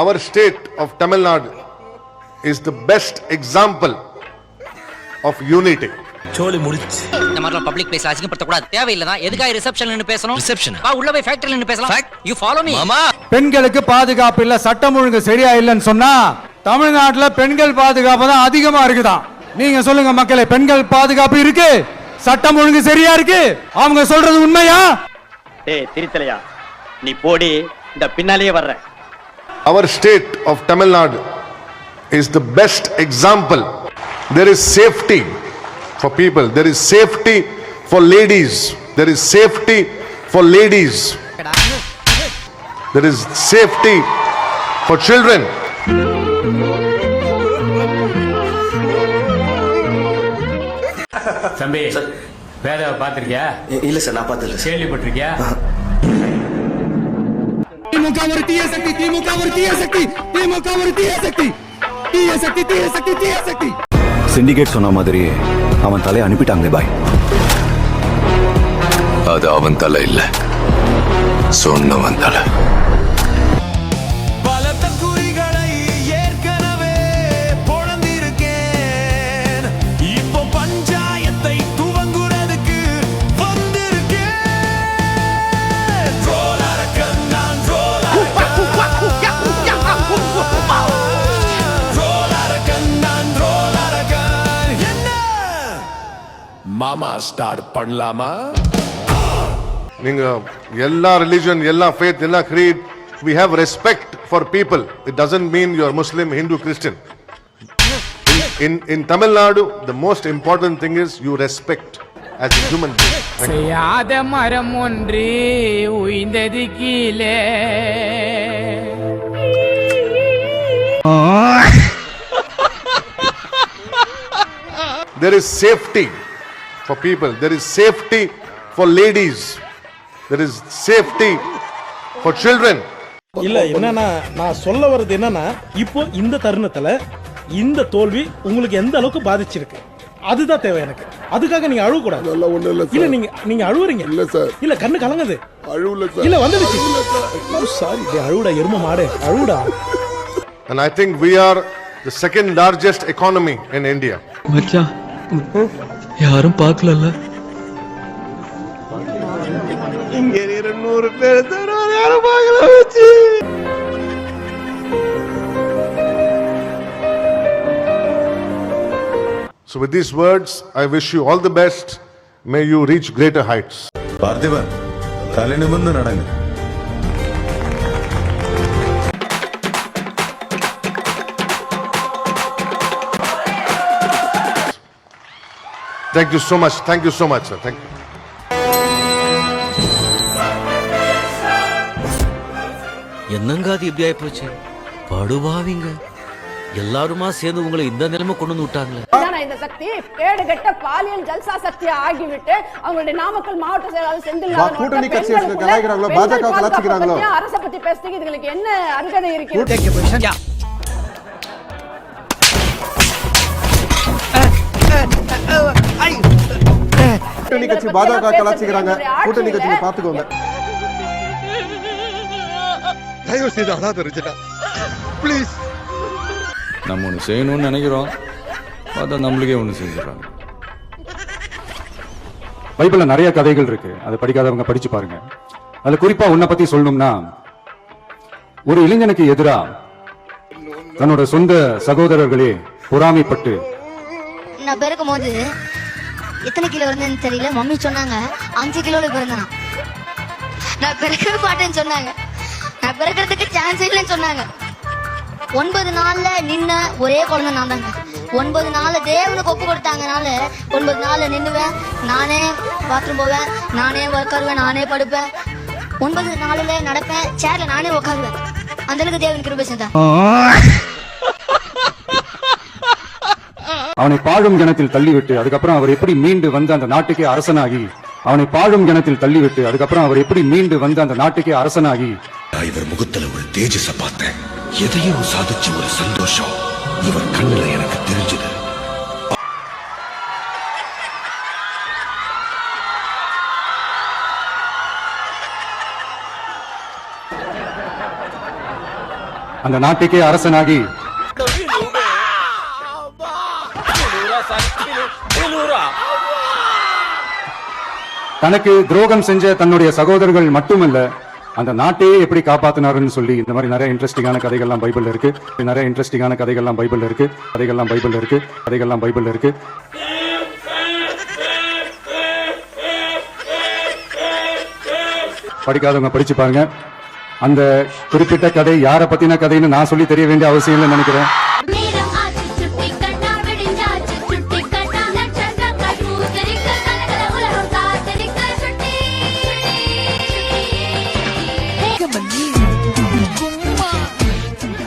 Our state of Tamil Nadu is the best example of unity. சோலி முடிச்சு இந்த மாதிரி public பிளேஸ்ல அசிங்கப்படுத்த கூடாது. தேவையில்லைனா எதுக்காக ரிசப்ஷன்ல நின்னு பேசணும்? ரிசப்ஷன் வா உள்ள போய் ஃபேக்டரில நின்னு பேசலாம். You follow me. மாமா பெண்களுக்கு பாதுகாப்பு இல்ல, சட்டம் ஒழுங்கு சரியா இல்லன்னு சொன்னா தமிழ்நாட்டுல பெண்கள் பாதுகாப்பு தான் அதிகமா இருக்குதான். நீங்க சொல்லுங்க மக்களே, பெண்கள் பாதுகாப்பு இருக்கு, சட்டம் ஒழுங்கு சரியா இருக்கு, அவங்க சொல்றது உண்மையா? டேய் திருத்தலையா, நீ போடி, இந்த பின்னாலேயே வர்ற. Our state of Tamil Nadu is the best example. There is safety for people, there is safety for ladies, there is safety for ladies, there is safety for children. தம்பி வேதாவை பார்த்திருக்கியா? இல்ல சார், நான் பார்த்ததில்ல. கேள்விப்பட்டிருக்கியா? திமுக ஒரு தீய சக்தி, திமுக ஒரு தீய சக்தி, திமுக ஒரு தீய சக்தி, தீய சக்தி, தீய சக்தி, தீய சக்தி. சிண்டிகேட் சொன்ன மாதிரி அவன் தலையை அனுப்பிட்டாங்களே பாய். அது அவன் தலை இல்ல, சொன்னவன் தலை. மாமா ஸ்டார்ட் பண்ணலாமா? நீங்க எல்லா ரிலிஜன், எல்லா ஃபேத், எல்லா creed, we have respect for people. It doesn't mean you are Muslim, Hindu, Christian. In Tamil Nadu, the most important thing is you respect as a human being. செய்யாத மரம் ஒன்று உயிர்ந்தது கீழே. There is safety for people, there is safety for ladies, there is safety for children. இல்ல என்னன்னா, நான் சொல்ல வர்றது என்னன்னா, இப்போ இந்த தருணத்துல இந்த தோல்வி உங்களுக்கு எந்த அளவுக்கு பாதிச்சிருக்கு அதுதான் தேவை எனக்கு. அதுக்காக நீங்க அழுவ கூடாது. இல்ல நீங்க அழுவுறீங்க. இல்ல சார், இல்ல கண்ணு கலங்குது. அழுவல சார். இல்ல வந்துடுச்சு. சாரி, அழுவுடா எரும மாடு, அழுவுடா. And I think we are the second largest economy in India. மச்சான் யாரும் பார்க்கலல்ல? இங்க 200 பேர் தரோம், யாரும் பார்க்கல வச்சு. So with these words, I wish you all the best. May you reach greater heights. Parthiban, தலை நிமிர்ந்து நடங்க. Thank you so much. Thank you so much, sir. Thank you. என்னங்க அது எப்படி ஆயி போச்சு? படுபாவிங்க எல்லாருமா சேர்ந்து உங்களை இந்த நிலைமை கொண்டு வந்து விட்டாங்களே. இந்த சக்தி கேடுகெட்ட பாலியல் ஜல்சா சக்தியா ஆகிவிட்டு அவங்களுடைய நாமக்கல் மாவட்ட செயலாளர் செந்தில் கூட்டணி கட்சியை கலாய்க்கிறாங்களோ, பாஜக கலாய்க்கிறாங்களோ, அரச பத்தி பேசுறதுக்கு இதுங்களுக்கு என்ன அருகதை இருக்கு? கூட்டணி கட்சி பாஜக கலாய்க்கிறாங்க, கூட்டணி கட்சியை பாத்துக்கோங்க. தயவு செய்து அழாத ரஜினா, ப்ளீஸ். நம்ம ஒன்று செய்யணும்னு நினைக்கிறோம், அதான் நம்மளுக்கே ஒன்று செஞ்சிடறாங்க. பைபிள்ல நிறைய கதைகள் இருக்கு, அதை படிக்காதவங்க படிச்சு பாருங்க. அதுல குறிப்பா உன்னை பத்தி சொல்லணும்னா, ஒரு இளைஞனுக்கு எதிரா தன்னோட சொந்த சகோதரர்களே பொறாமைப்பட்டு. நான் பிறக்கும் போது எத்தனை கிலோ இருந்தேன்னு தெரியல, மம்மி சொன்னாங்க 5 கிலோல பிறந்தேன். நான் பிறக்கவே மாட்டேன்னு சொன்னாங்க, நான் பிறக்கிறதுக்கு சான்ஸ் இல்லைன்னு சொன்னாங்க. 9 நாள்ல நின்ன ஒரே குழந்தை நான் தாங்க. 9 நாள்ல தேவனுக்கு ஒப்பு கொடுத்தாங்கனால 9 நாள்ல நின்னுவேன், நானே பாத்ரூம் போவேன், நானே உட்காருவேன், நானே படுப்பேன், 9 நாள்ல நடப்பேன், சேர்ல நானே உட்காருவேன். அந்த அளவுக்கு தேவன் கிருபை செஞ்சான். அவனை பாழும் கிணத்தில் தள்ளிவிட்டு அதுக்கப்புறம் அவர் எப்படி மீண்டு வந்து அந்த நாட்டுக்கே அரசனாகி, அவனை பாழும் கிணத்தில் தள்ளிவிட்டு அதுக்கப்புறம் அவர் எப்படி மீண்டு வந்து அந்த நாட்டுக்கே அரசனாகி. இவர் முகத்துல ஒரு தேஜஸ பார்த்தேன், எதையோ சாதிச்சு ஒரு சந்தோஷம் இவர் கண்ணுல எனக்கு தெரிஞ்சது. அந்த நாட்டுக்கே அரசனாகி தனக்கு துரோகம் செஞ்ச தன்னுடைய சகோதரர்கள் மட்டுமல்ல அந்த நாட்டையே எப்படி காப்பாத்தினாருன்னு சொல்லி இந்த மாதிரி நிறைய இன்ட்ரெஸ்டிங்கான கதைகள்லாம் பைபிள்ல இருக்கு. நிறைய இன்ட்ரெஸ்டிங்கான கதைகள்லாம் பைபிள்ல இருக்கு. கதைகள்லாம் பைபிள்ல இருக்கு. படிக்காதவங்க படிச்சு பாருங்க. அந்த குறிப்பிட்ட கதை யாரை பத்தின கதைன்னு நான் சொல்லி தெரிய வேண்டிய அவசியம் இல்லைன்னு நினைக்கிறேன்.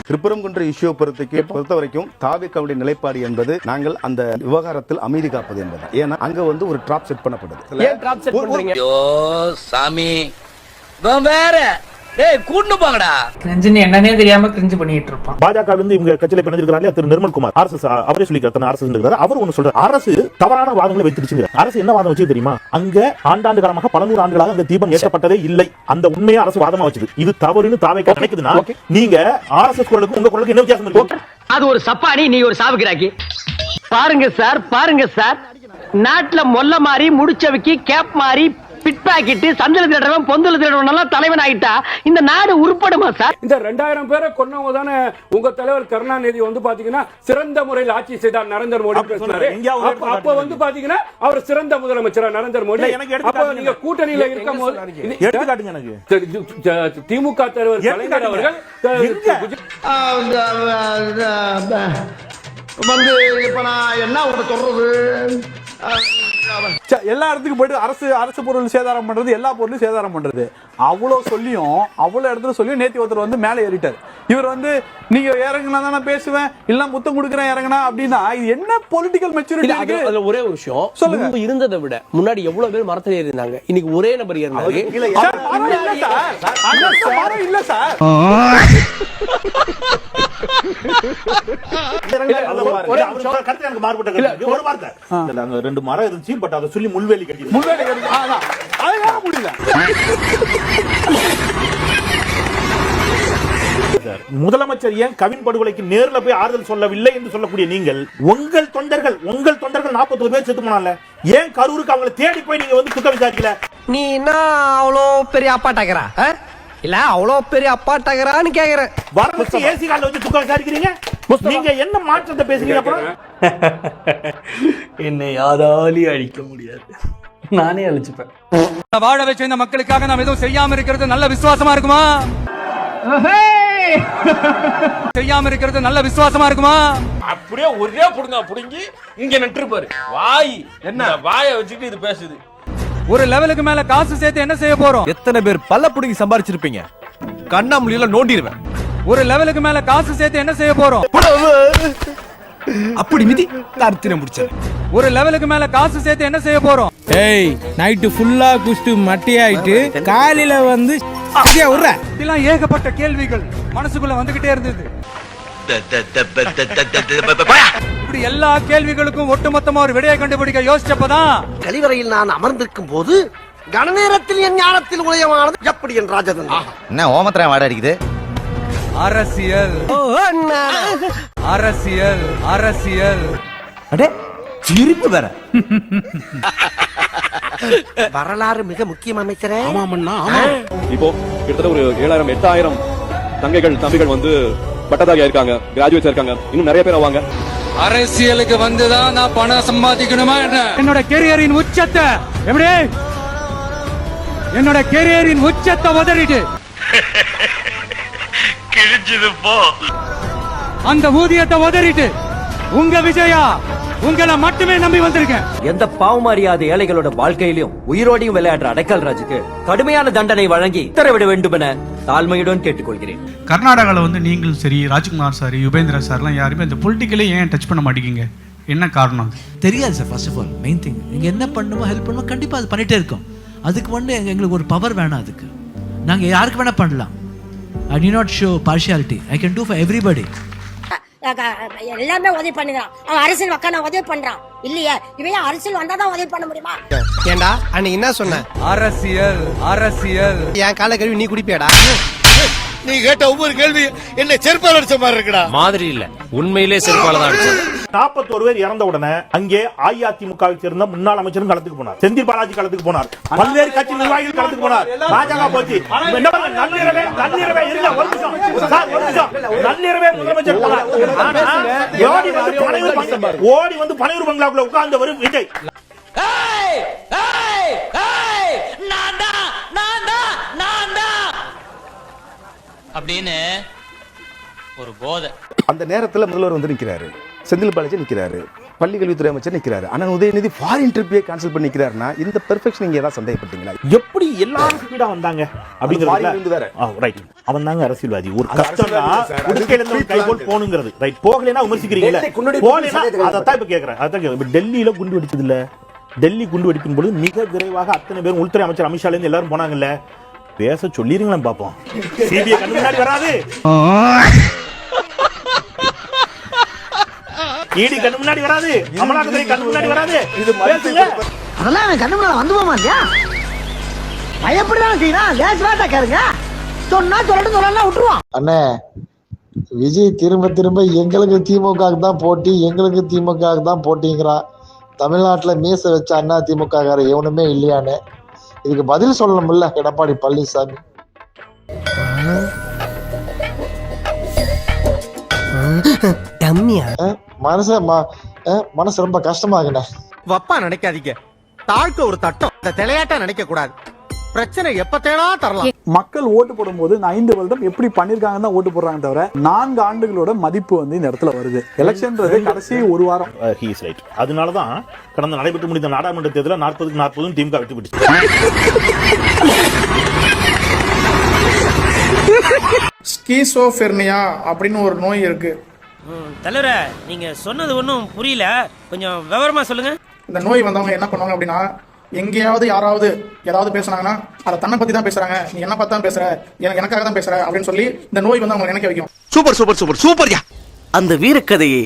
திருப்பரங்குன்ற இஷ்யூ பொறுத்த வரைக்கும் தாவேக்காவுடைய நிலைப்பாடு என்பது நாங்கள் அந்த விவகாரத்தில் அமைதி காப்பது என்பது. ஏன்னா அங்க வந்து ஒரு டிராப் செட் பண்ணப்படுது. சாமி வேற கூட்டு போங்கடா. என்னன்னே தெரியாம கிரிஞ்சு பண்ணிட்டு இருப்பான். பாஜக வந்து இவங்க கட்சியில பிணைஞ்சிருக்காங்க திரு நிர்மல்குமார். அரசு அவரே சொல்லிக்கிறார் அரசு இருக்கிறார். அவர் ஒண்ணு சொல்றாரு, அரசு தவறான வாதங்களை வைத்துடுச்சுங்க. அரசு என்ன வாதம் வச்சு தெரியுமா? அங்க ஆண்டாண்டு காலமாக பல நூறு ஆண்டுகளாக அந்த தீபம் ஏற்றப்பட்டதே இல்லை. அந்த உண்மையை அரசு வாதமா வச்சது. இது தவறுன்னு தாவேக்கா நினைக்குதுன்னா நீங்க ஆர்எஸ்எஸ் குரலுக்கு உங்க குரலுக்கு என்ன வித்தியாசம் இருக்கு? அது ஒரு சப்பானி, நீ ஒரு சாவுக்கிறாக்கி. பாருங்க சார் நாட்டுல மொல்ல மாறி முடிச்சவைக்கு கேப் மாறி பிட் பாக்கெட் சந்தில தேடுறவன் பொந்தில தேடுறவன் தலைவன் ஆயிட்டா இந்த நாடு உருப்படுமா சார்? இந்த 2000 பேரை கொன்னவங்க தானே உங்க தலைவர் கருணாநிதி வந்து பாத்தீங்கன்னா சிறந்த முறையில் ஆட்சி செய்தார் நரேந்திர மோடி பேசினாரு. அப்ப வந்து பாத்தீங்கன்னா அவர் சிறந்த முதலமைச்சரா நரேந்திர மோடி. அப்ப நீங்க கூட்டணியில இருக்கும் போது திமுக தலைவர் கலைஞர் அவர்கள் வந்து இப்ப நான் என்ன உங்களை சொல்றது, எல்லா இடத்துக்கும் போயிட்டு அரசு பொருள் சேதாரம் பண்றது, எல்லா பொருளும் சேதாரம் பண்றது. அவ்வளவு இடத்துல சொல்லியும் நேத்தி ஒருத்தர் வந்து மேலே ஏறிட்டார். இவர் வந்து நீங்க இறங்கினா தான் நான் பேசுவேன், இல்ல முத்தம் கொடுக்குறேன் இறங்கினா அப்படின்னா இது என்ன பொலிட்டிக்கல் மெச்சூரிட்டி இருக்கு? அதுல ஒரே ஒரு விஷயம் சொல்லுங்க, இருந்ததை விட முன்னாடி எவ்வளவு பேர் மரத்துல ஏறி இருந்தாங்க, இன்னைக்கு ஒரே நபர் ஏறினாரு. இல்ல சார் ரெண்டு மரம் இருந்துச்சு, பட் அதை சொல்லி முள்வேலி கட்டி முடியல. முதலமைச்சர் ஏன் கவின் படுகொலைக்கு நேர்ல போய் ஆறுதல் சொல்லவில்லை என்று சொல்லக்கூடிய நீங்கள், உங்கள் தொண்டர்கள் 41 பேர் செத்து போனால, ஏன் கரூருக்கு அவங்களை தேடி போய் நீங்க வந்து குற்றம் விசாரிக்கல? நீ என்ன அவ்வளோ பெரிய அப்பாட்டாக்கிறா இல்ல அவ்வளோ பெரிய அப்பாட்டாக்கிறான்னு கேக்குறேன். வரவச்சு ஏசி கால்ல வச்சு குற்றம் விசாரிக்கிறீங்க. நீங்க என்ன மாற்றத்தை பேசுறீங்க? அப்புறம் என்னை யாராலையும் அழிக்க முடியாது, நானே அழிச்சுப்பேன். வாழ வச்ச இந்த மக்களுக்காக நாம் எதுவும் செய்யாம இருக்கிறது நல்ல விசுவாசமா இருக்குமா? செய்யாம இருக்கிறது நல்ல விசுவாசமா இருக்குமா? அப்படியே ஒரே புடுங்கி இங்க நின்றுப்பாரு. வாய் என்ன வாயை வச்சுட்டு இது பேசுது. ஒரு லெவலுக்கு மேல காசு சேர்த்து என்ன செய்ய போறோம்? எத்தனை பேர் பல்ல புடுங்கி சம்பாரிச்சிருப்பீங்க? கண்ணாமூலியில நோண்டிடுவேன். ஒரு லெவலுக்கு மேல காசு சேர்த்து என்ன செய்ய போறோம்? அப்படி மிதி தர்த்தின முடிச்சது. ஒரு லெவலுக்கு மேல காசு சேர்த்து என்ன செய்ய போறோம்? ஏய் நைட்டு ஃபுல்லா குஸ்து மட்டி ஆயிட்டு காலையில வந்து இதெல்லாம் ஏகப்பட்ட கேள்விகள் மனசுக்குள்ள வந்துகிட்டே இருந்தது. இப்படி எல்லா கேள்விகளுக்கும் ஒட்டுமொத்தமா ஒரு விடையை கண்டுபிடிக்க யோசிச்சப்பதான் கழிவறையில் நான் அமர்ந்திருக்கும் போது கணநேரத்தில் என் ஞானத்தில் உதயமானது எப்படி என் ராஜதன். என்ன ஓமத்திரம் வாட அடிக்குது? அரசியல் அரசியல் அரசியல் அடே சிரிப்பு வேற. வரலாறு மிக முக்கியம் அமைச்சரே. இப்போ கிட்டத்தட்ட ஒரு 7000-8000 தங்கைகள் தம்பிகள் வந்து பட்டதாரியா இருக்காங்க, கிராஜுவேட்ஸ் இருக்காங்க, இன்னும் நிறைய பேர் ஆவாங்க. அரசியலுக்கு வந்துதான் நான் பணம் சம்பாதிக்கணுமா என்ன? என்னோட கெரியரின் உச்சத்தை எப்படி என்னோட கெரியரின் உச்சத்தை உதறிட்டு கிழிஞ்சது போ. அந்த ஊதியத்தை உதறிட்டு உங்க விஜயா உங்களை மட்டுமே நம்பி வந்திருக்கேன். எந்த பாவமாரியாத ஏழைகளோட வாழ்க்கையிலும் உயிரோடையும் விளையாடுற அடைக்கல் ராஜுக்கு கடுமையான தண்டனை வழங்கி உத்தரவிட வேண்டும் என தாழ்மையுடன் கேட்டுக்கொள்கிறேன். கர்நாடகாவில் வந்து நீங்களும் சரி, ராஜ்குமார் சார், யுபேந்திரா சார்லாம் யாருமே இந்த பொலிட்டிக்கலே ஏன் டச் பண்ண மாட்டேங்கிங்க? என்ன காரணம்? தெரியாது sir. First of all main thing, நீங்க என்ன பண்ணுமோ ஹெல்ப் பண்ணுமோ கண்டிப்பா அது பண்ணிட்டே இருக்கோம். அதுக்கு வந்து எங்களுக்கு ஒரு பவர் வேணாம். அதுக்கு நாங்க யாருக்கு வேணா பண்ணலாம். I do not show partiality. I can do for everybody. எல்லாமே உதவி பண்ணுறான். அவன் அரசியல் உட்காந்து உதவி பண்றான் இல்லையே, இவன் அரசியல் வந்தாதான் உதவி பண்ண முடியுமா? ஏண்டா அன்னைக்கு என்ன சொன்ன? அரசியல் அரசியல் என் கால கழுவி நீ குடிப்பியாடா? நீ கேட்ட ஒவ்வொரு கேள்வி என்ன செருப்பால் அடிச்ச மாதிரி இருக்குடா. மாதிரி இல்ல, உண்மையிலே செருப்பால தான் அடிச்சது. 41 பேர் இறந்த உடனே அங்கே அஇஅதிமுகவை சேர்ந்த முன்னாள் அமைச்சரும் களத்துக்கு போனார், செந்தில் பாலாஜி களத்துக்கு போனார், பல்வேறு கட்சி நிர்வாகிகள் களத்துக்கு போனார், பாஜக போச்சு. நள்ளிரவே முதலமைச்சர் போனார். ஓடி வந்து பனையூர் பங்களாக்குள்ள உட்கார்ந்தவர் விஜய். அப்படின்னு ஒரு போதை. அந்த நேரத்தில் முதல்வர் வந்து நிற்கிறாரு, செந்தில் பாலாஜி நிற்கிறாரு, பள்ளி கல்வித்துறை அமைச்சர் நிற்கிறாரு. ஆனால் உதயநிதி ஃபாரின் ட்ரிப்பே கேன்சல் பண்ணி நிற்கிறாருன்னா இந்த பெர்ஃபெக்ஷன் நீங்க ஏதாவது சந்தேகப்பட்டீங்களா? எப்படி எல்லாரும் ஸ்பீடா வந்தாங்க அப்படிங்கிறது வேற. ரைட், அவன் தாங்க அரசியல்வாதி. ஒரு கஷ்டம்னா உடுக்கையில இருந்து ஒரு கைகோல் போணுங்கிறது. ரைட், போகலைன்னா விமர்சிக்கிறீங்களா? போகலைன்னா அதான் இப்ப கேட்கறேன். அதான் இப்ப டெல்லியில குண்டு வெடிச்சது இல்ல, டெல்லி குண்டு வெடிப்பின் பொழுது மிக விரைவாக அத்தனை பேரும் உள்துறை அமைச்சர் அமித்ஷால இருந்து எல்லாரும் போனாங்கல்ல, பேச சொல்லிருங்களா பாப்போம். சிபிஐ கண்ணு முன்னாடி வராது, ஈடி கண்ணு முன்னாடி வராது, அமலாக்கத்துறை கண்ணு முன்னாடி வராது. இது பேசுங்க, அதெல்லாம் அவன் கண்ணு முன்னாடி வந்து போமா இல்லையா? பயப்படலாம் செய்யலாம், லேசுவாட்டா கேளுங்க. சொன்னா சொல்லட்டும், சொல்லலாம் விட்டுருவான். அண்ணே, விஜய் திரும்ப திரும்ப எங்களுக்கு திமுக தான் போட்டி, எங்களுக்கு திமுக தான் போட்டிங்கிறான். தமிழ்நாட்டில் மீச வச்ச அண்ணா திமுக எவனுமே இல்லையானே. இதுக்கு பதில் சொல்லணும்ல எடப்பாடி பழனிசாமி. மனசு ரொம்ப கஷ்டமாகுண்ணே. வப்பா நினைக்காதீங்க, தாழ்க்க ஒரு தட்டம், இந்த தலையாட்டா நினைக்க கூடாது. பிரச்சனை எப்ப தேனா தரலாம். மக்கள் ஓட்டு போடும் போது 5 வருடம் எப்படி பண்ணிருக்காங்கன்னு தான் ஓட்டு போடுறாங்க தவிர 4 ஆண்டுகளோட மதிப்பு வந்து இந்த இடத்துல வருது. எலெக்ஷன்றது கடைசி ஒரு வாரம். He is right. அதனாலதான் கடந்த நடைபெற்று முடிந்த நாடாளுமன்ற தேர்தலில் 40க்கு 40 திமுக வெற்றி பெற்றது. ஸ்கீசோஃபெர்னியா அப்படின்னு ஒரு நோய் இருக்கு. தலைவர, நீங்க சொன்னது ஒன்றும் புரியல, கொஞ்சம் விவரமா சொல்லுங்க. இந்த நோய் வந்தவங்க என்ன பண்ணுவாங்க அப்படின்னா, எங்கேயாவது யாராவது ஏதாவது பேசுனாங்கன்னா அதை தன்னை பத்தி தான் பேசுறாங்க, நீ என்ன பார்த்தா பேசுற, எனக்காக தான் பேசுற அப்படின்னு சொல்லி இந்த நோய் வந்து அவங்க நினைக்க வைக்கும். சூப்பர் சூப்பர் சூப்பர் சூப்பர்யா. அந்த வீரக்கதையை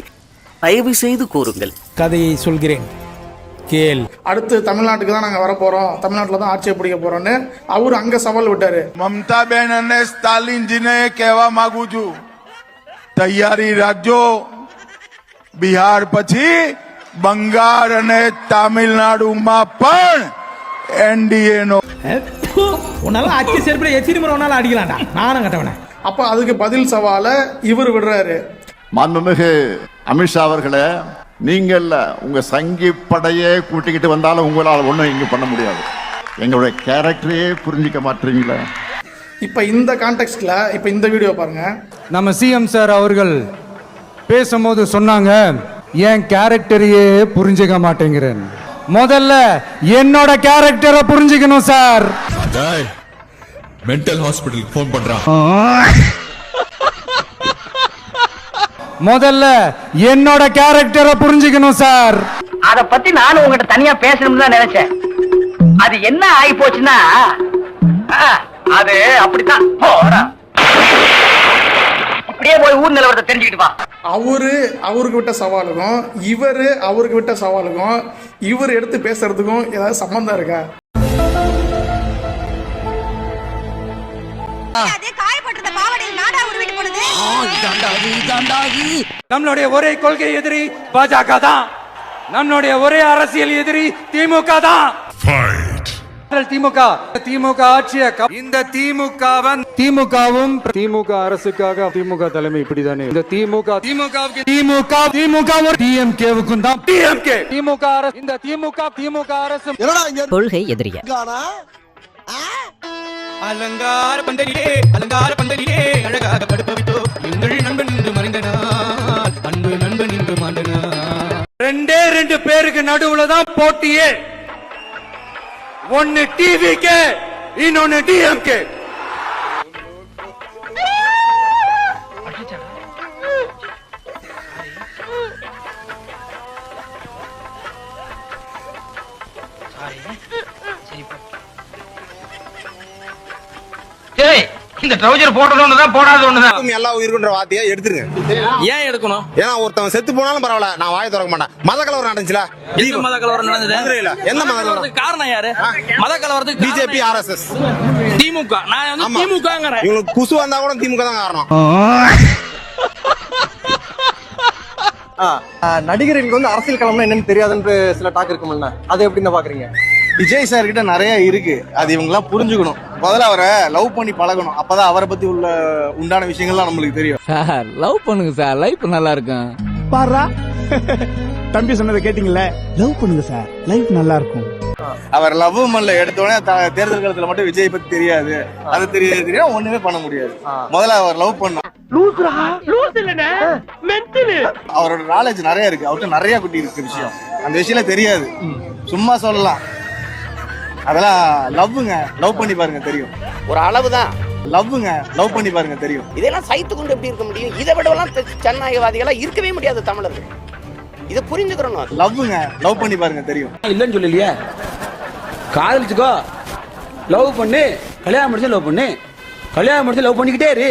தயவு செய்து கூறுங்கள். கதையை சொல்கிறேன், கேள். அடுத்து தமிழ்நாட்டுக்கு தான் நாங்க வர போறோம், தமிழ்நாட்டுல தான் ஆட்சியை பிடிக்க போறோம்னு அவரு அங்க சவால் விட்டாரு. મમતા બેન અને સ્ટાલિનજીને કહેવા માંગુ છું, તૈયારી રાખજો. બિહાર પછી બંગાળ અને તામિલનાડુમાં પણ એનડીએ નો உன்னால ஆட்சி சேர்ப்பில் எச்சிரி முறை உன்னால அடிக்கலாம்டா, நானும் கட்டவன. அப்ப அதுக்கு பதில் சவால இவர் விடுறாரு. மாண்புமிகு அமித்ஷா அவர்களே, நீங்கள்ல உங்க சங்கி படையே கூட்டிக்கிட்டு வந்தாலும் உங்களால் ஒன்றும் இங்க பண்ண முடியாது. எங்களுடைய கேரக்டரையே புரிஞ்சிக்க மாட்டீங்களா? இப்ப இந்த கான்டெக்ட்ல இப்ப இந்த வீடியோ பாருங்க. நம்ம சிஎம் சார் அவர்கள் பேசும்போது சொன்னாங்க, என் கேரக்டரையே புரிஞ்சுக்க மாட்டேங்கிறேன். முதல்ல என்னோட கேரக்டரை புரிஞ்சுக்கணும் சார். மென்டல் ஹாஸ்பிட்டலுக்கு போன் பண்றான். முதல்ல என்னோட கேரக்டரை புரிஞ்சுக்கணும் சார். அத பத்தி நானும் உங்ககிட்ட தனியா பேசணும்னு தான் நினைச்சேன். அது என்ன ஆகி போச்சுன்னா, அது அப்படித்தான். அப்படியே போய் ஊர் நிலவரத்தை தெரிஞ்சுக்கிட்டு வா. அவருக்கு விட்ட சவாலுக்கும் அவருக்கு விட்ட சவாலுக்கும் இவர் எடுத்து பேசுறதுக்கும் ஏதாவது சம்பந்தம் இருக்கா? நம்மளுடைய ஒரே கொள்கை எதிரி பாஜக தான். நம்மளுடைய ஒரே அரசியல் எதிரி திமுக தான். திமுக ஆட்சிய இந்த திமுகவும் திமுக அரசுக்காக திமுக தலைமை இப்படிதானே. இந்த திமுக டிஎம்கேவுக்கும் தான் திமுக அரசு. இந்த திமுக அரசு கொள்கை எதிரியா? அலங்கார பந்தலிலே அழகாக படுப்பவித்தோ எங்கள் நண்பன் என்று மறைந்தனார், அன்பு நண்பன் என்று மாண்டனார். 2 பேருக்கு நடுவுல தான் போட்டியே. ஒன்னு டிவிகே, இன்னொன்னு டிஎம்கே. இந்த ட்ரவுசர் போடுறது ஒண்ணுதான் போடாத ஒண்ணுதான். எல்லா உயிருக்குன்ற வார்த்தையை எடுத்துருங்க. ஏன் எடுக்கணும்? ஏன்னா ஒருத்தவன் செத்து போனாலும் பரவாயில்ல, நான் வாயை திறக்க மாட்டேன். மத கலவரம் நடந்துச்சுல, மத கலவரம் நடந்தது. எந்த மத கலவரம்? காரணம் யாரு? மத கலவரத்துக்கு பிஜேபி, RSS, திமுக. நான் வந்து திமுகங்கறேன். இவங்களுக்கு குசு வந்தா கூட திமுக தான் காரணம். நடிகர்களுக்கு வந்து அரசியல் களம்னா என்னன்னு தெரியாதுன்ற சில டாக் இருக்கும்ல, அதை எப்படின்னு பாக்குறீங்க? விஜய் சார் கிட்ட நிறைய இருக்கு, அது இவங்க எல்லாம் புரிஞ்சுக்கணும். முதல்ல அவரை லவ் பண்ணி பழகணும், அப்பதான் அவரை பத்தி உண்டான விஷயங்கள்லாம் நம்மளுக்கு தெரியும். சார் லவ் பண்ணுங்க சார், லைஃப் நல்லா இருக்கும். பாரா தம்பி சொன்னதை கேட்டீங்கல்ல, லவ் பண்ணுங்க சார், லைஃப் நல்லா இருக்கும். அவர் லவ் மண்ல எடுத்தோடனே தேர்தல் காலத்துல மட்டும் விஜய் பத்தி தெரியாது, அது தெரியாது, ஒண்ணுமே பண்ண முடியாது. முதல்ல அவர் லவ் பண்ணும். அவரோட நாலேஜ் நிறைய இருக்கு, அவர்கிட்ட நிறைய குட்டி இருக்கு விஷயம், அந்த விஷயம் தெரியாது, சும்மா சொல்லலாம். அதெல்லாம் லவ்வுங்க, லவ் பண்ணி பாருங்க தெரியும். ஒரு அளவுதான் லவ்வுங்க, லவ் பண்ணி பாருங்க தெரியும். இதெல்லாம் சைத்து கொண்டு எப்படி இருக்க முடியும்? இதை விடலாம் ஜனநாயகவாதிகளா இருக்கவே முடியாது தமிழர்கள். இதை புரிஞ்சுக்கிறோம். லவ்வுங்க, லவ் பண்ணி பாருங்க தெரியும். இல்லன்னு சொல்லலையே, காதலிச்சுக்கோ, லவ் பண்ணு, கல்யாணம் முடிச்சு லவ் பண்ணு, கல்யாணம் முடிச்சு லவ் பண்ணிக்கிட்டே இரு,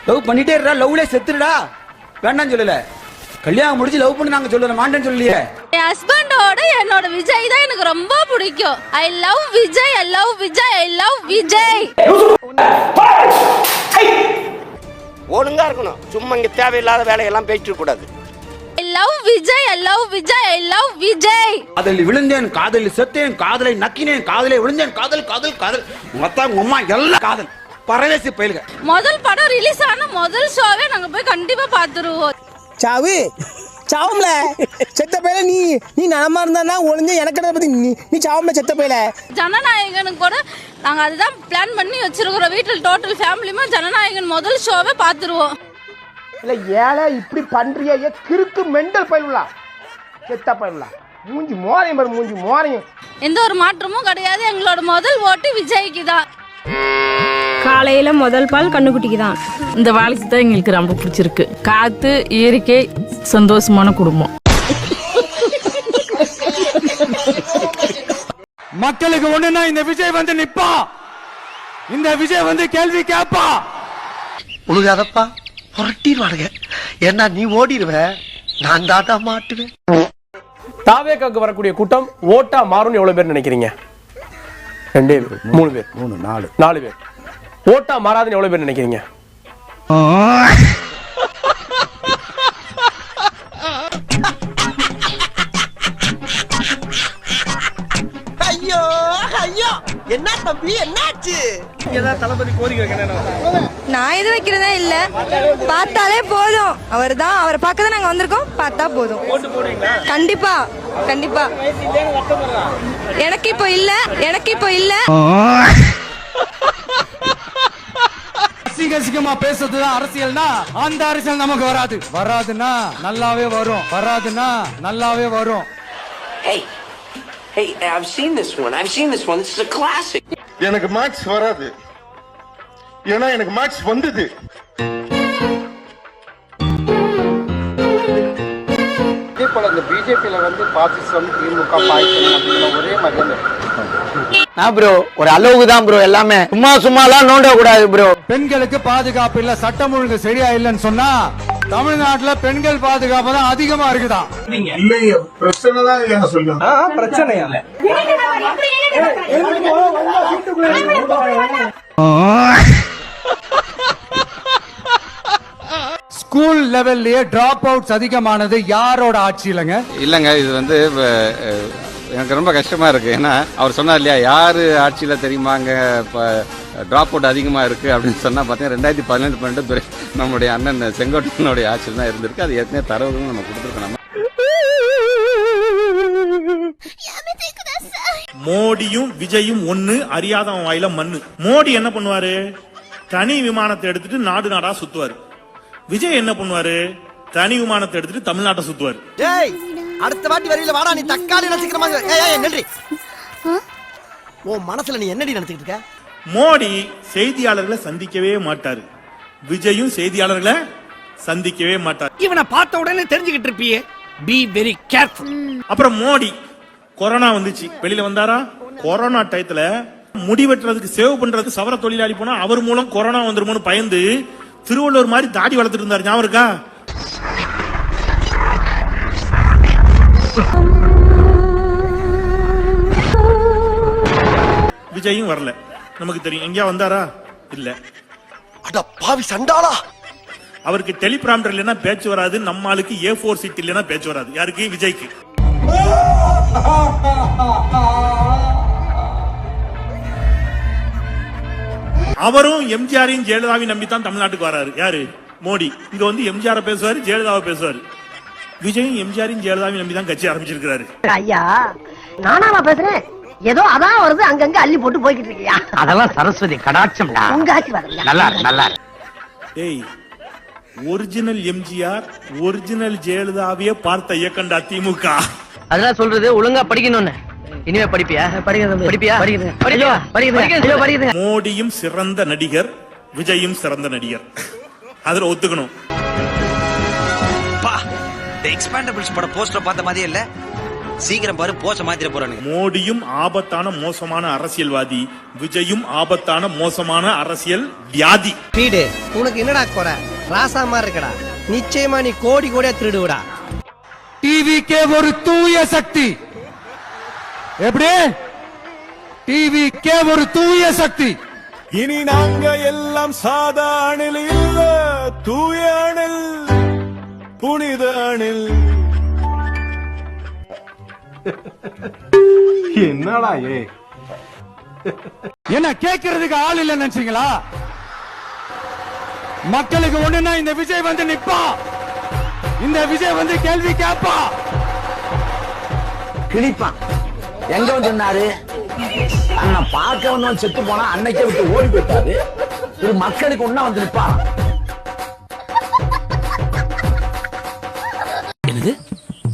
லவ் பண்ணிட்டே இருடா, லவ்ல செத்துடா, வேண்டாம் சொல்லல. கல்யாணம் முடிச்சு லவ் பண்ணி நாங்க சொல்லல, மாட்டேன்னு சொல்லலையே. என் ஹஸ்பண்டோட என்னோட விஜய் தான் எனக்கு ரொம்ப பிடிக்கும். I love Vijay, I love Vijay, I love Vijay. ஒழுங்கா இருக்கணும், சும்மா இங்க தேவையில்லாத வேலையெல்லாம் பேசிட்டு கூடாது. I love Vijay, I love Vijay, I love Vijay. காதலில் விழுந்தேன், காதலில் செத்தேன், காதலை நக்கினேன், காதலை விழுந்தேன், காதல் காதல் காதல், மொத்தம் உம்மா எல்லாம் காதல், பரவேசி பயிலுங்க. முதல் படம் ரிலீஸ் ஆன முதல் ஷோவே நாங்க போய் கண்டிப்பா பாத்துருவோம். சாவு சாவும்ல செத்த பையில நீ நலமா இருந்தா ஒளிஞ்ச எனக்கு பத்தி நீ சாவும்ல செத்த பையில. ஜனநாயகனுக்கு கூட நாங்க அதுதான் பிளான் பண்ணி வச்சிருக்கிறோம். வீட்டில் டோட்டல் ஃபேமிலியுமே ஜனநாயகன் முதல் ஷோவே பாத்துருவோம். இல்ல ஏழை இப்படி பண்றிய கிறுக்கு மெண்டல் பயிலுலா செத்த பயிலுலா, மூஞ்சி மோரையும் பாரு, மூஞ்சி மோரையும். எந்த ஒரு மாற்றமும் கிடையாது. எங்களோட முதல் ஓட்டு விஜய்க்கு தான். காலையில முதல் பால் கண்ணுக்குட்டிக்கு தான். இந்த வாலிசி தான் எங்களுக்கு ரொம்ப பிடிச்சிருக்கு. காத்து, இயற்கை, சந்தோஷமான குடும்பம். மக்களுக்கு ஒண்ணுன்னா இந்த விஜய் வந்து நிப்பா, இந்த விஜய் வந்து கேள்வி கேட்பா. உழுகாதப்பா, புரட்டிடுவானுங்க. ஏன்னா நீ ஓடிடுவ, நான் தாத்தா மாட்டுவேன். தாவேக்காக்கு வரக்கூடிய கூட்டம் ஓட்டா மாறும்னு எவ்வளவு பேர் நினைக்கிறீங்க? 2 பேர், 3 பேர், 4 பேர். ஓட்டா மாறாதுன்னு எவ்வளவு பேர் நினைக்கிறீங்க? ஐயோ ஐயோ, என்ன தம்பி என்னாச்சு? தளபதி கோரிக்கை நான் எது வைக்கிறதா இல்ல, பார்த்தாலே போதும். அவர் தான், அவரை பார்க்க தான் நாங்க வந்திருக்கோம், பார்த்தா போதும். கண்டிப்பா கண்டிப்பா. எனக்கு இப்போ இல்ல. அசிங்கமா பேசுறதுதான் அரசியல்னா, அந்த அரசியல் நமக்கு வராது. வராதுன்னா நல்லாவே வரும், வராதுன்னா நல்லாவே வரும். Hey, I've seen this one. This is a classic. எனக்கு மார்க்ஸ் வராது, ஏன்னா எனக்கு மார்க்ஸ் வந்தது. பிஜேபியில வந்து பாசிசம், திமுக, பாய்ச்சல் ஒரே மாதிரி ப்ரோ. ஒரு அளவுக்கு தான் ப்ரோ, எல்லாமே சும்மாலாம் நோண்ட கூடாது ப்ரோ. பெண்களுக்கு பாதுகாப்பு இல்ல, சட்டம் ஒழுங்கு சரியா இல்லைன்னு சொன்னா தமிழ்நாட்டுல பெண்கள் பாதுகாப்பு தான் அதிகமா இருக்குதான். பிரச்சனை தான் சொல்லுங்க. பிரச்சனையா? ஸ்கூல் லெவல்லயே டிராப் அவுட்ஸ் அதிகமானது யாரோட ஆட்சியிலங்க? இல்லங்க, இது வந்து எனக்கு ரொம்ப கஷ்டமா இருக்கு. ஏன்னா அவர் சொன்னார் இல்லையா, யாரு ஆட்சியில தெரியுமாங்க டிராப் அவுட் அதிகமா இருக்கு அப்படின்னு சொன்னா பாத்தீங்கன்னா 2017-12 நம்மளுடைய அண்ணன் செங்கோட்டையனுடைய ஆட்சியில் தான் இருந்திருக்கு. அது ஏற்கனவே தரவுகளும் நம்ம கொடுத்துருக்கோம். மோடியும் விஜயும் ஒண்ணு, அறியாதவன் வாயில மண்ணு. மோடி என்ன பண்ணுவாரு? தனி விமானத்தை எடுத்துட்டு நாடு நாடா சுத்துவாரு. விஜய் என்ன பண்ணுவாரு? தனி விமானத்தை எடுத்துட்டு தமிழ்நாட்டை சுத்துவாரு. அடுத்த வாட்டி வரையில வாடா, நீ தக்காளி நினைச்சுக்கிற மாதிரி. நன்றி. உன் மனசுல நீ என்னடி நினைச்சுக்கிட்டு இருக்க? மோடி செய்தியாளர்களை சந்திக்கவே மாட்டாரு, விஜயும் செய்தியாளர்களை சந்திக்கவே மாட்டார். இவனை பார்த்த உடனே தெரிஞ்சுக்கிட்டு இருப்பியே, பி வெரி கேர்ஃபுல். அப்புறம் மோடி கொரோனா வந்துச்சு, வெளியில வந்தாரா? கொரோனா டயத்துல முடி வெட்டுறதுக்கு சேவ் பண்றதுக்கு சவர தொழிலாளி போனா அவர் மூலம் கொரோனா வந்துருமோன்னு பயந்து திருவள்ளுவர் மாதிரி தாடி வளர்த்துட்டு இருந்தார், ஞாபகம் இருக்கா? விஜயும் வரல, நமக்கு தெரியும். எங்கேயா வந்தாரா? இல்ல. அட பாவி சண்டாளா, அவருக்கு டெலிபிராம்டர் இல்லைன்னா பேச்சு வராது. நம்ம ஆளுக்கு A4 சீட் இல்லைன்னா பேச்சு வராது. யாருக்கு? விஜய்க்கு. அவரும் எம்ஜிஆரையும் ஜெயலலிதாவையும் நம்பி தான் தமிழ்நாட்டுக்கு வராரு. யாரு? மோடி. இங்க வந்து எம்ஜிஆர் பேசுவாரு, ஜெயலலிதாவை பேசுவாரு. விஜயும் எம்ஜிஆரையும் ஜெயலலிதாவையும் நம்பி தான் கட்சி ஆரம்பிச்சிருக்காரு. ஐயா நானா பேசுறேன், ஏதோ அதான் வருது அங்கங்க அள்ளி போட்டு போய்கிட்டு இருக்கியா. அதெல்லாம் சரஸ்வதி கடாட்சம், உங்க ஆசீர்வாதம். நல்லா நல்லா. ஏய், ஒரிஜினல் எம்ஜிஆர் ஒரிஜினல் ஜெயலலிதாவையே பார்த்த இயக்கண்டா திமுக. அதெல்லாம் சொல்றது ஒழுங்கா படிக்கணும்னு. இனிமே படிப்பியா? படிக்கிறேன். மோடியும் சிறந்த நடிகர், விஜயும் சிறந்த நடிகர். அதுல ஒத்துக்கணும். எக்ஸ்பேண்டபிள்ஸ் பட போஸ்டர் பார்த்த மாதிரியே இல்ல, சீக்கிரம் பாரு போச்ச மாத்திர போறானுங்க. மோடியும் ஆபத்தான மோசமான அரசியல்வாதி, விஜயும் ஆபத்தான மோசமான அரசியல் வியாதி. வீடு உனக்கு என்னடா குறை? ராசா மாதிரி இருக்கடா, நிச்சயமா நீ கோடி கோடியா திருடுவடா. டிவிக்கே ஒரு தூய சக்தி. எப்படி? டிவிக்கே ஒரு தூய சக்தி. இனி நாங்க எல்லாம் சாதா அணில் இல்ல, தூய அணில், புனித அணில். என்னடா என்ன கேட்கறதுக்கு ஆள் இல்ல நினைச்சீங்களா? மக்களுக்கு ஒண்ணுன்னா இந்த விஜய் வந்து நிப்பா, இந்த விஜய் வந்து கேள்வி கேட்பா, கிழிப்பான். எங்க வந்து சொன்னாரு? அண்ணன் பார்க்க வந்தவன் செத்து போனா அன்னைக்கே விட்டு ஓடி போயிட்டாரு. இது மக்களுக்கு ஒண்ணா வந்து நிப்பான். என்னது?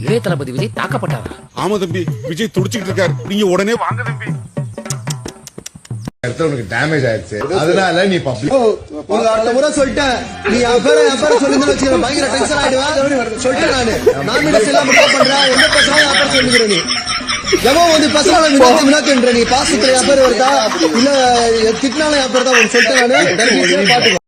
இளைய தளபதி விஜய் தாக்கப்பட்டாரா? ஆமா தம்பி, விஜய் துடிச்சிட்டு இருக்காரு. நீங்க உடனே வாங்க தம்பி. உனக்கு டேமேஜ் ஆயிடுச்சு, அதனால நீ அடுத்த முறை சொல்லிட்டேன், நீ அப்புறம் சொல்லுங்க வச்சுக்க, பயங்கர டென்ஷன் ஆயிடுவேன் சொல்லிட்டேன். நான் எல்லாம் பண்றேன், என்ன பேசுறாங்க சொல்லுகிறேன். நீ எவன் வந்து பசங்க நீ பாசத்துல பேர் வருதா இல்ல திட்டினாலும் பேர் தான் சொல்லிட்டேன். நான் பாத்துக்கோ.